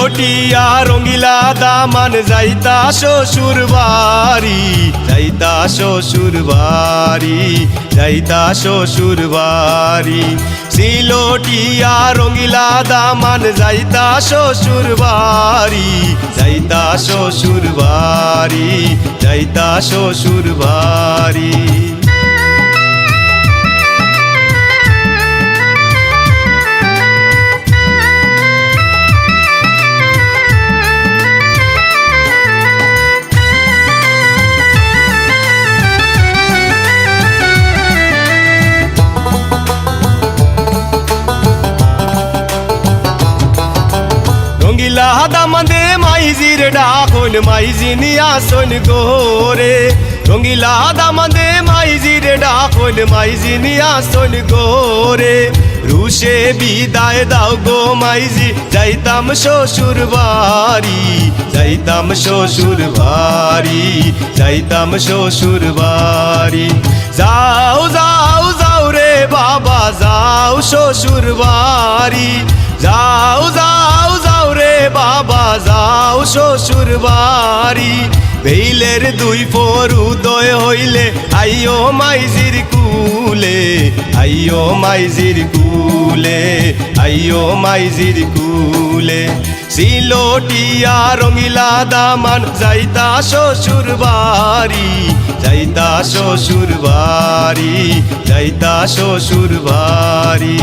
সিলোটিয়া রঙ্গিলা দামান যাইতা শ্বশুর বাড়ি, যাইতা শ্বশুর বাড়ি, যাইতা শ্বশুর বাড়ি। সিলোটিয়া রঙ্গিলা দামান যাইতা শ্বশুর বাড়ি, যাইতা শ্বশুর বাড়ি, যাইতা শ্বশুর বাড়ি। রঙ্গিলা দামাদে মাইজির ডাকন মাইজি নিয়াসন গোরে, রঙ্গিলা দামাদে মাইজির ডাকন মাইজি নিয়াসন গোরে। রুশে বিদায় দাও গো মাইজি যাইতাম শ্বশুর বাড়ি, যাইতাম শ্বশুর বাড়ি, যাইতাম শ্বশুর বাড়ি। যাও যাও যাও রে বাবা যাও শ্বশুর বাড়ি, যাও যাও যাও রে বাবা যাও শ্বশুর বাড়ি। বেইলের দুই পর উদয় হইলে আইও মাইজির কুলে, আইও মাইজির কুলে, আইও মাইজির কুলে। সিলোটিয়া রঙ্গিলা দামান যাইতা শ্বশুর বাড়ি, যাইতা শ্বশুর বাড়ি, যাইতা শ্বশুর বাড়ি।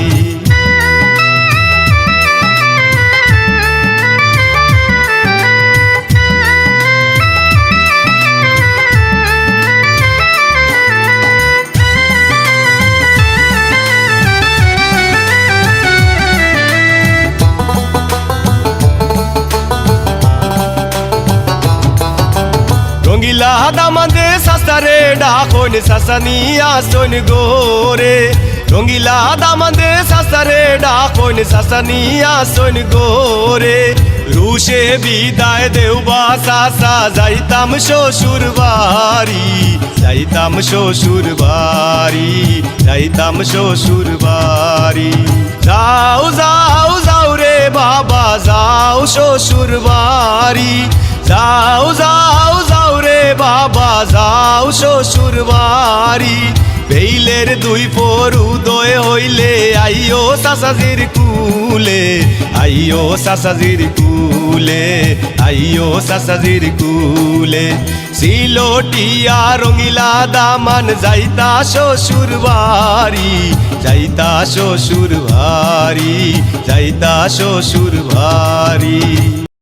রঙ্গিলা দামাদে সাসারে ডাকন সাসানিয়া সন গোরে, রঙ্গিলা দামাদে সাসারে ডাকন সাসানিয়া সন গোরে। রুশে বিদায় দেওবা সাসা যাইতাম শ্বশুর বাড়ি, যাইতাম শ্বশুর বাড়ি, যাইতাম শ্বশুর বাড়ি। যাও যাও যাও রে বাবা যাও শ্বশুর বাড়ি, যাও যাও যাও রে বাবা যাও শ্বশুর বাড়ি। বেইলের দুই পর উদয় হইলে আইও সাসাজির কুলে, আইও সাসাজির কুলে, আইও সাসাজির কুলে। সিলোটিয়া রঙ্গিলা দামান যাইতা শ্বশুর বাড়ি, যাইতা শ্বশুর বাড়ি, যাইতা শ্বশুর বাড়ি।